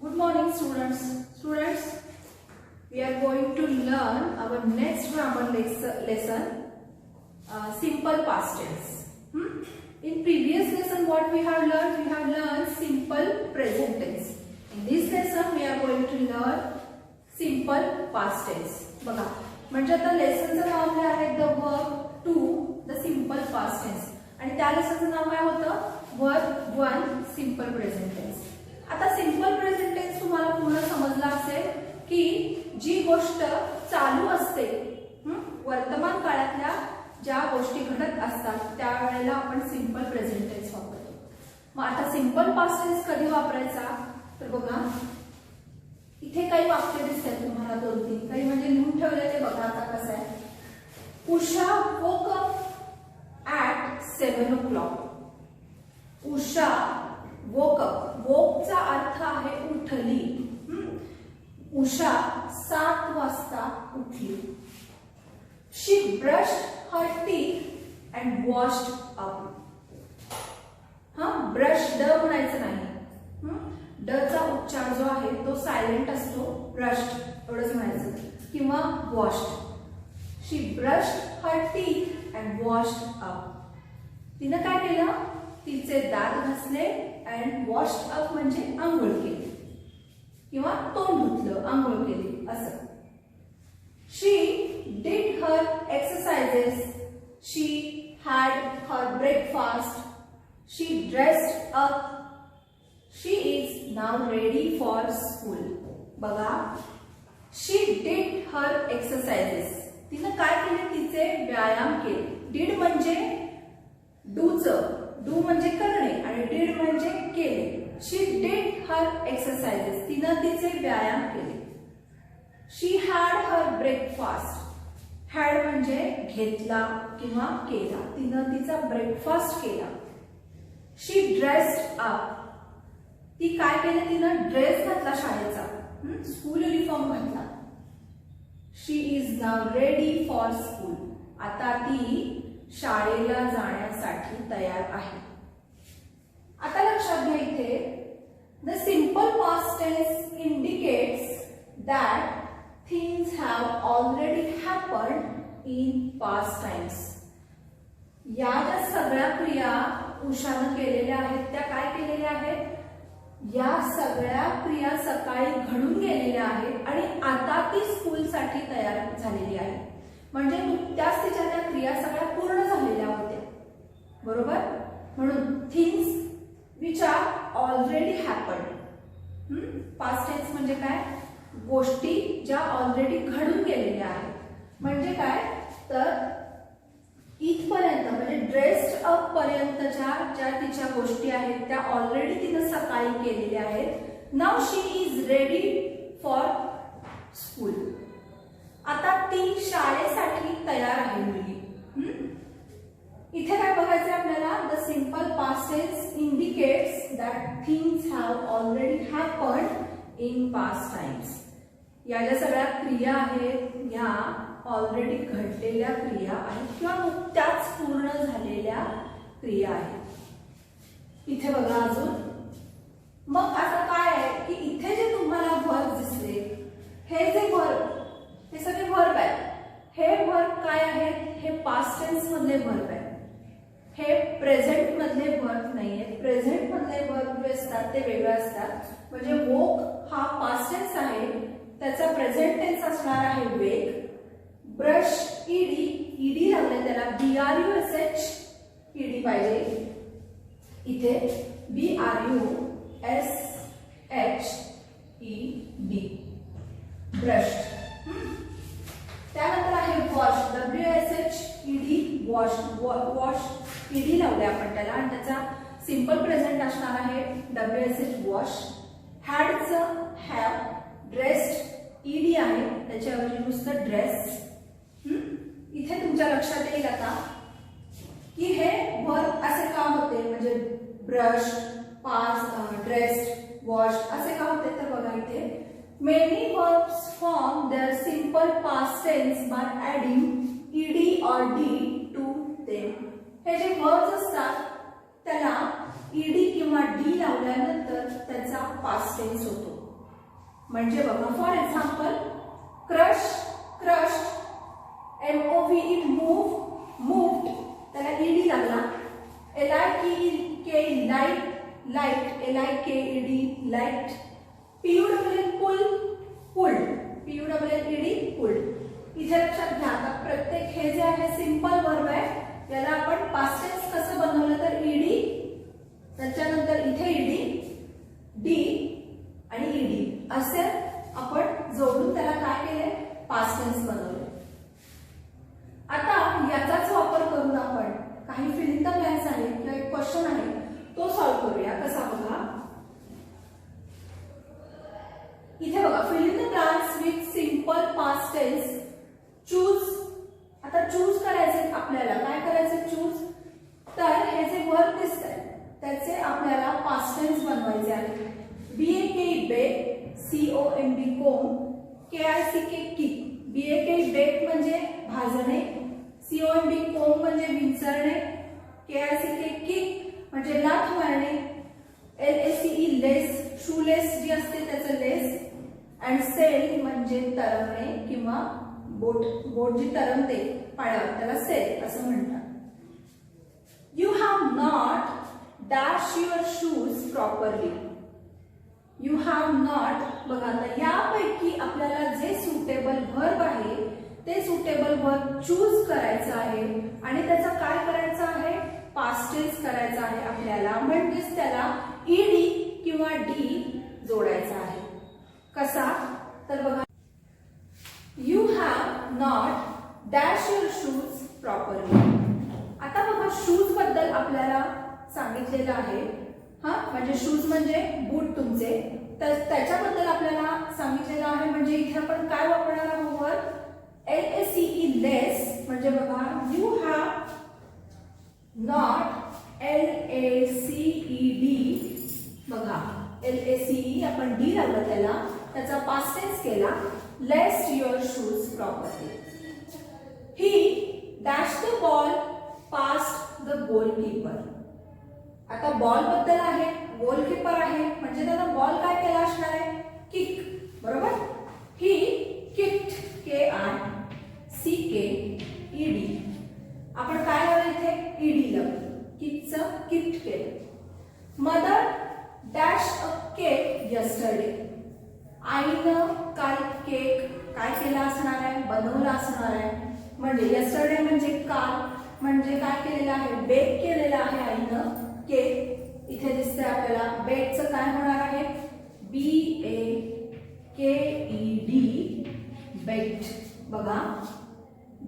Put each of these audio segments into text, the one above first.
Good morning students. We are going to learn our next grammar lesson, simple past tense. In previous lesson what we have learned? We have learned simple present tense. In this lesson we are going to learn simple past tense. बघा, म्हणजे आता लेसनचं नाव काय आहे? The verb to the simple past tense. आणि त्या लेसनचं नाव काय होतं? Verb 1 simple present tense. आता सिंपल प्रेझेंट टेन्स तुम्हाला पूर्ण समजला असेल की जी गोष्ट चालू असते, वर्तमान काळातल्या ज्या गोष्टी घडत असतात त्यावेळेला आपण सिंपल प्रेझेंट टेन्स वापरतो. मग आता सिंपल पास्ट टेन्स कधी वापरायचा? तर बघा, इथे काही वाक्य दिसतात तुम्हाला 2-3 काही, म्हणजे लिहून ठेवलेले बघा. आता कसं आहे? Usha woke up at 7 o'clock. Usha woke up. woke चा अर्थ आहे उठली. उषा 7 वाजता उठली. She brushed her teeth and washed up. Brush ड म्हणायचं नाही. ड चा उच्चार जो आहे तो सायलेंट असतो. ब्रश्ड एवढंच म्हणायचं किंवा washed. She brushed her teeth and washed up. तिनं काय केलं? तिचे दात घासले अँड वॉश्ड अप म्हणजे आंघोळ केली किंवा तोंड धुतलं, आंघोळ केली असं. She did her exercises. She had her breakfast. She dressed up. She is now ready for school. बघा, शी डिड हर एक्सरसाइजेस. तिनं काय केले? तिचे व्यायाम केले. डिड म्हणजे डूचं, डू म्हणजे करणे आणि डिड म्हणजे केले. शी डिड हर एक्सरसाइजेस. तिनं तिचे व्यायाम केले. शी हॅड हर ब्रेकफास्ट. हॅड म्हणजे घेतला किंवा केला. तिनं तिचा ब्रेकफास्ट केला. शी ड्रेस्ड अप. ती काय केलं? तिनं ड्रेस घातला शाळेचा, स्कूल युनिफॉर्म घातला. She is now ready for school. आता ती शाळेला जाण्यासाठी तयार आहे. आता लक्षात घ्या, इथे the simple past tense indicates that things have already happened in past times. या ज्या सगळ्या क्रिया उषानं केलेल्या आहेत त्या काय केलेल्या आहेत? या सगळ्या क्रिया सकाळी घडून गेलेल्या आहेत आणि आता ती स्कूलसाठी तयार झालेली आहे. म्हणजे नुकत्याच तिच्या त्या क्रिया सगळ्या पूर्ण झालेल्या होत्या, बरोबर? म्हणून things which are already happened. Past tense म्हणजे काय? गोष्टी ज्या ऑलरेडी घडून गेलेल्या आहेत. म्हणजे काय? तर इथपर्यंत म्हणजे ड्रेस्ड अप पर्यंतच्या ज्या तिच्या गोष्टी आहेत त्या ऑलरेडी तिनं सकाळी केलेल्या आहेत. Now she is ready for school. आता ती शाळेसाठी तयार आहे मुलगी. इथे काय बघायचं आपल्याला? The simple past tense indicates that things have already happened in past times. या ज्या सगळ्या क्रिया आहेत या ऑलरेडी घडलेल्या क्रिया आहेत किंवा नुकत्याच पूर्ण झालेल्या क्रिया आहेत. इथे बघा अजून. मग आता काय आहे की इथे जे तुम्हाला वर्ब दिसले, हे जे वर्ब, हे सगळे वर्ब आहेत. हे वर्ब काय आहेत? हे पास्ट टेन्स मधले वर्ब आहेत. हे प्रेझेंट मधले वर्ब नाहीये. प्रेझेंट मधले वर्ब जे असतात ते वेगळे असतात. म्हणजे वोक हा पास्ट टेन्स आहे, त्याचा प्रेझेंट टेन्स असणार आहे वेक. ब्रश ईडी, ईडी लागले त्याला, BRUSH ईडी पाहिजे इथे, BRUSHED ब्रश. त्यानंतर आहे wash, WSHED wash. Wash ED लावले आपण त्याला आणि त्याचा सिंपल प्रेझेंट असणार आहे WSH वॉश. हॅडचं हॅव. ड्रेस्ड ईडी आहे, त्याच्याऐवजी नुसतं ड्रेस. इथे तुमच्या लक्षात येईल आता की हे वर्ब असे का होते, म्हणजे ब्रश, पास, ड्रेस्ड, वॉश असे का होते? तर बघा इथे many verbs form their simple past tense by adding ed or d to them. हे जे verbs असतात त्याला ed किंवा d लावल्यानंतर त्याचा past tense होतो. म्हणजे बघा for example crush crushed, MOVE move moved, त्याला ईडी लागला. LIKE light light, LIKED light. PULL पुल पुल्ड, PULLED पुल्ड. इथे लक्षात घ्या आता प्रत्येक हे जे आहे सिंपल वर्ब आहे याला आपण पास्ट टेन्स कसं बनवलं तर ईडी, त्याच्यानंतर इथे ईडी, डी आणि ईडी असे आपण जोडून त्याला काय केले पास्ट टेन्स बनवले. आता याचाच वापर करून आपण काही फिल इन द ब्लँक्स आहे किंवा एक क्वेश्चन आहे तो सॉल्व्ह करूया. कसा बघा इथे बघा fill in the blanks with simple past tense. Choose, आता चूज करायचे आपल्याला, काय करायचे चूज, तर हे जे वर्ब दिसतंय त्याचे आपल्याला पास्ट टेन्स बनवायचे आहे. BAKE बेक, COMB कोम, KICK किक. BAKE बेक म्हणजे भाजणे, COMB कोम म्हणजे विंचरणे, KICK किक म्हणजे लाथ मारणे, LACE लेस, शूलेस जी असते त्याचं लेस, अँड सेल म्हणजे तरंगणे किंवा बोट, बोट जी तरंगते पाण्यावर त्याला सेल असं म्हणतात. You have not dash your shoes properly. You have not, बघा आता यापैकी आपल्याला जे सुटेबल वर्ब आहे ते सुटेबल वर्ब चूज करायचं आहे आणि त्याचा काय करायचं आहे पास्ट टेन्स करायचा आहे आपल्याला, म्हणजेच त्याला ईडी किंवा डी जोडायचा आहे. कसा तर बघा you have not dash your shoes properly. आता बघा शूज बद्दल आपल्याला सांगितलेलं आहे, हा म्हणजे शूज म्हणजे बूट तुमचे, तर त्याच्याबद्दल आपल्याला सांगितलेलं आहे. म्हणजे इथे आपण काय वापरणार आहोत LACE लेस, म्हणजे बघा यू हॅव नॉट LACED, बघा LACE आपण डी लावलं त्याला, त्याचा पास्ट टेन्स केला, laced your shoes properly. He dash the ball past the goalkeeper. आता बॉल बद्दल आहे, गोलकीपर आहे म्हणजे त्याला बॉल काय केला असणार आहे किक, बरोबर. ही किक्ड, KICKED, आपण काय लावलं इथे ईडी लावलं, किकचं किक्ड केलं. मदर डॅश अ केक यस्टरडे. आईनं काल केक काय केला असणार आहे बनवला असणार आहे, म्हणजे यस्टरडे म्हणजे काल, म्हणजे काय केलेलं आहे बेक केलेलं आहे आईनं केक. इथे दिसतंय आपल्याला बेकचं काय होणार आहे BAKED बेक्ड, बघा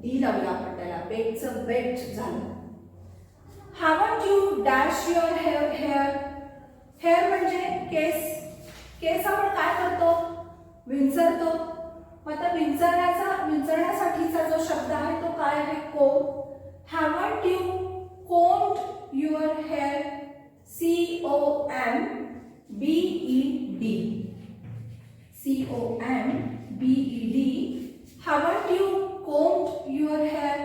डी लावला आपण त्याला, बेकचं बेक्ड झालं. Haven't you dash your hair. Hair म्हणजे केस, केस आपण काय करतो विंचरतो, मग आता विंचरण्यासाठीचा जो शब्द आहे तो काय आहे comb. Haven't you combed your hair, COMBED. Haven't you combed your hair,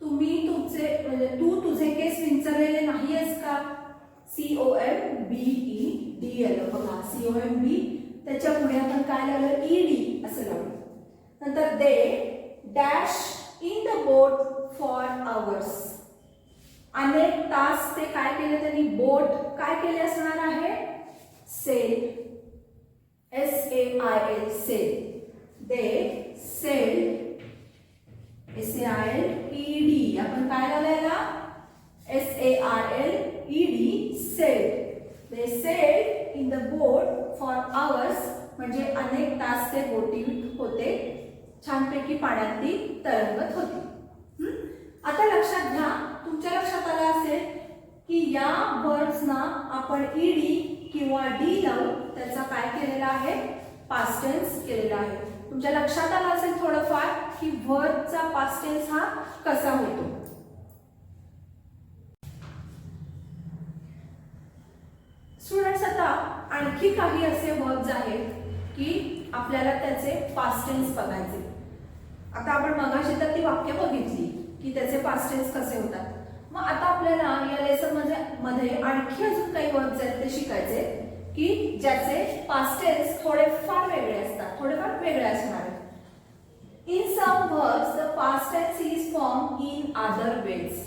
तुम्ही तुमचे म्हणजे तू तुझे केस विंचरलेले नाही आहेस का, COMBED आलं, बघा COMB त्याच्या पुढे आपण काय लावलं ED असं लावलं. नंतर they dash in the boat for hours. अनेक तास ते काय केले त्यांनी बोट काय केले असणार आहे sail, SAIL sail. They sail SAILED, आपण काय लावलेला SAILED sail. They sailed in the boat for hours, म्हणजे अनेक तास ते बोटीत होते, छानपैकी पाण्यात ती तरंगत होती. आता लक्षात घ्या, तुमच्या लक्षात आलं असेल की या वर्ब्सना आपण ईडी किंवा डी लावून त्याचा काय केलेला आहे पास्ट टेन्स केलेला आहे. तुमच्या लक्षात आलं असेल थोडंफार की वर्बचा पास्ट टेन्स हा कसा होतो. स्टुडंट्स आता आणखी काही असे वर्ब्स आहेत की आपल्याला त्याचे पास्ट टेन्स बघायचे. आता आपण मगाशी तर ती वाक्य बघितली की त्याचे पास्ट टेन्स कसे होतात. मग आता आपल्याला या लेसन मध्ये आणखी अजून काही वर्ब्स आहेत ते शिकायचे की ज्याचे पास्ट टेन्स थोडेफार वेगळे असतात, थोडेफार वेगळे असणार आहेत. In some verbs the past tense is formed in other ways.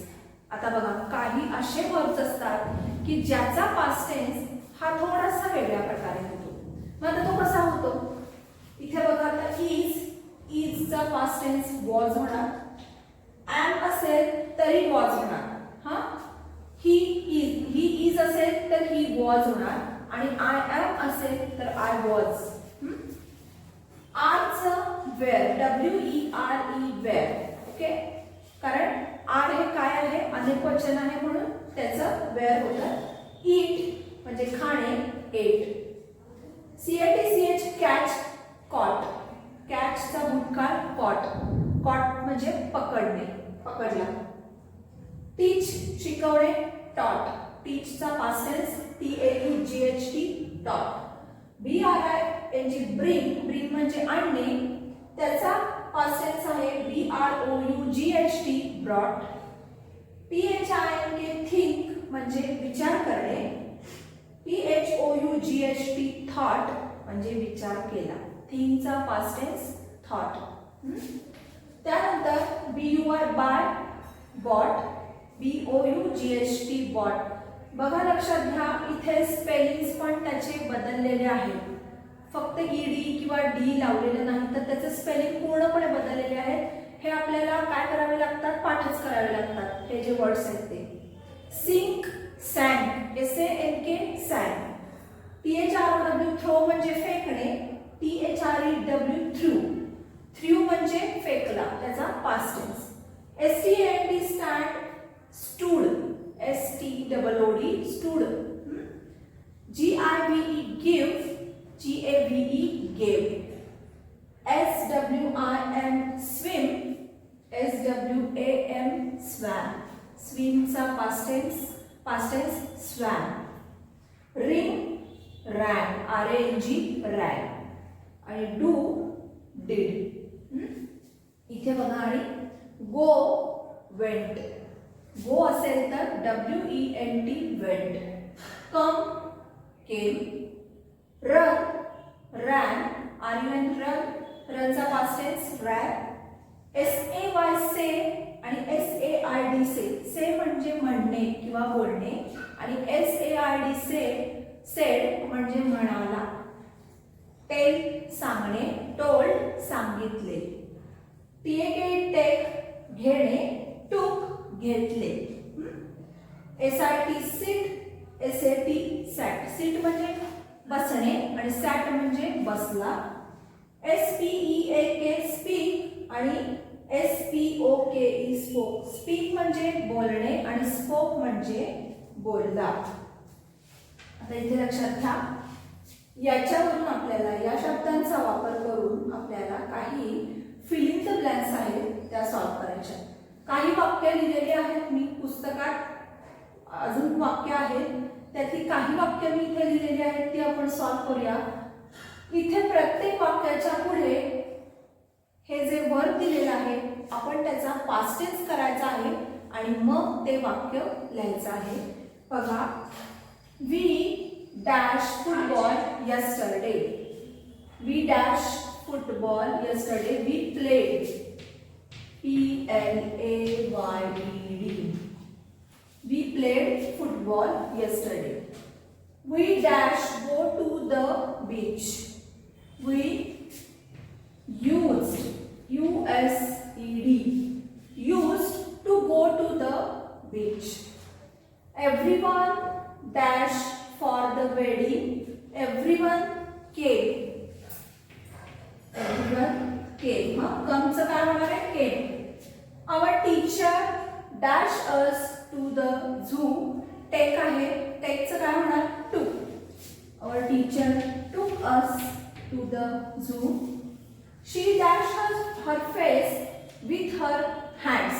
आता बघा काही असे verbs असतात की ज्याचा past tense हा थोडासा वेगळ्या प्रकारे होतो. मग आता तो कसा होतो? इथे बघा आता is चा past tense was होणार. am असेल तरी was होणार. हा he is असेल तर he was होणार आणि I am असेल तर I was. आरचं वेअर WERE वेअर. ओके, कारण आर हे काय आहे? अनेक वचन आहे म्हणून त्याचं वेअर होतं. ईट म्हणजे खाणे, एट. CATCH catch, caught. कॅचचा भूतकाळ कॉट. कॉट म्हणजे पकडणे, पकडला. टीच शिकवणे, टॉट. टीचचा past tense TAUGHT taught. BRING bring म्हणजे आणणे, त्याचा पास्ट टेन्स आहे BROUGHT ब्रॉट. THINK थिंक म्हणजे विचार करणे, THOUGHT थॉट म्हणजे विचार केला. थिंकचा पास्ट टेन्स थॉट. त्यानंतर BUR buy, bought. BOUGHT bought. बघा लक्षात घ्या इथे स्पेलिंग्स पण त्याचे बदललेले आहेत. फक्त ईडी किंवा डी लावलेले नाही तर त्याचे स्पेलिंग पूर्णपणे बदललेले आहेत. हे आपल्याला काय करावे लागतात? पाठच करावे लागतात. हे जे वर्ड्स आहेत ते. Sink, सॅन्क, SANK सॅन्क. THROW थ्रो म्हणजे फेकणे, THREW थ्रू. थ्रू म्हणजे फेकला, त्याचा past tense. STAND stand, stood. STOOD stood. GIVE give, GAVE gave. SWIM swim, SWAM swam. स्विमचा past tense swam. Ring, ran, RANG ran. आणि डू, डिड. इथे बघा आणि गो, went. गो असेल तर WENT वेंट. कम, केम. Run, ran, RUN run. रनचा past tense ran. SAY से आणि SAID से म्हणजे म्हणणे किंवा बोलणे आणि SAID सेड म्हणजे म्हणाला. टेल सांगणे, टोल्ड सांगितले. TAK टेक घेणे, टूक घेतले. SIT सिट, SAT सॅट. सिट म्हणजे बसणे आणि सॅट म्हणजे बसला. SPEAK स्पीक आणि SPOKE स्पोक. स्पीक म्हणजे बोलणे आणि स्पोक म्हणजे बोलला. आता इथे लक्षात घ्या याच्यावरून आपल्याला या शब्दांचा वापर करून आपल्याला काही फिल इन द ब्लँक्स आहेत त्या सॉल्व्ह करायच्या. काही वाक्य लिहिलेली आहेत मी पुस्तकात, अजून वाक्य आहेत त्यातली काही वाक्य मी इथे लिहिलेली आहेत ती आपण सॉल्व्ह करूया. इथे प्रत्येक वाक्याच्या पुढे हे जे वर्ब दिलेलं आहे आपण त्याचा पास्ट टेन्स करायचा आहे आणि मग ते वाक्य लिहायचं आहे. बघा, we dash football yesterday. We dash football yesterday. We played, PLAYED. We played football yesterday. We dash go to the beach. We used, used to go to the beach. Everyone dash for the wedding. Everyone came. Everyone came. Comeचं काय होणार आहे? Came. Our teacher dash us to the zoo. Take आहे, टेकचं काय होणार? took. Our teacher took us to the zoo. She dashed her face with her hands.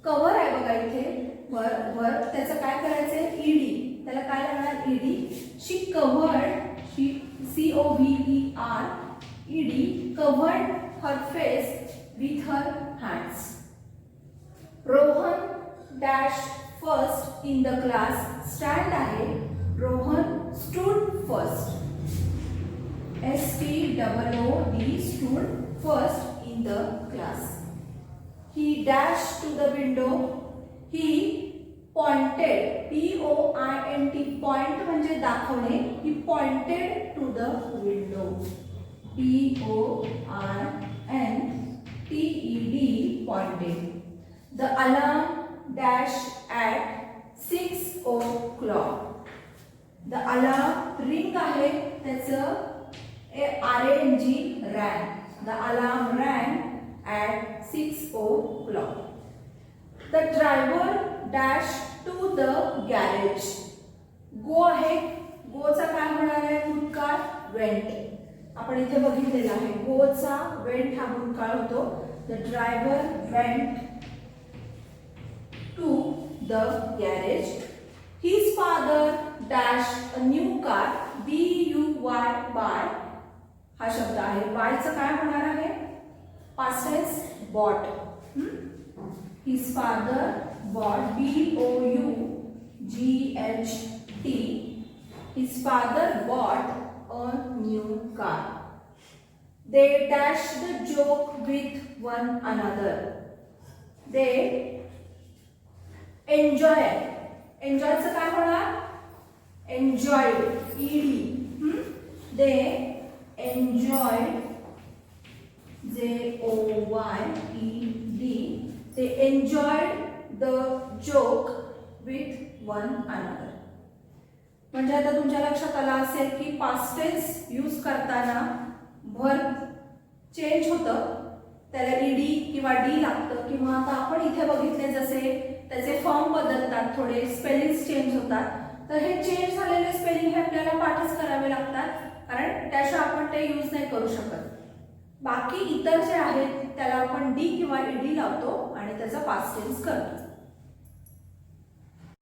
Cover आहे बघा इथे वर त्याचं काय करायचंय? ED. त्याला काय लागणार? ED. She covered, COVER covered her face with her hands. Rohan dash first in the class. Stand आहे. Rohan stood first. STOOD, stood first in the class. He dashed to the window. He pointed, POINT, point म्हणजे दाखवणे. He pointed to the window. POINTED, pointed. The alarm dashed at 6 o'clock. The alarm ring आहे त्याचं RANG, rang. The alarm rang at 6 o'clock. The driver dashed to the garage. Go आहे, गोचा काय होणार आहे भूतकाळ? went. आपण इथे बघितलेला आहे गोचा went हा भूतकाळ होतो. The driver went to the garage. His father dashed a new car. BUY, buy हा शब्द आहे. बाय चं काय होणार आहे? past tense, bought. His father bought, BOUGHT. His father bought a new car. They dashed the joke with one another. They enjoy. Enjoy चं काय होणार? Enjoyed, ED. They enjoyed, JOYED. They enjoyed the joke with one another. म्हणजे आता तुमच्या लक्षात आलं असेल की पास्ट टेन्स यूज करताना वर्ब चेंज होतं, त्याला ईडी किंवा डी लागतं, किंवा आता आपण इथे बघितले जसे त्याचे फॉर्म बदलतात, थोडे स्पेलिंग चेंज होतात. तर हे चेंज झालेले स्पेलिंग हे आपल्याला पाठच करावे लागतात, कारण त्याशिवाय आपण ते यूज नाही करू शकत. बाकी इतर जे आहेत त्याला आपण डी किंवा ईडी लावतो आणि त्याचा पास्ट टेन्स करतो.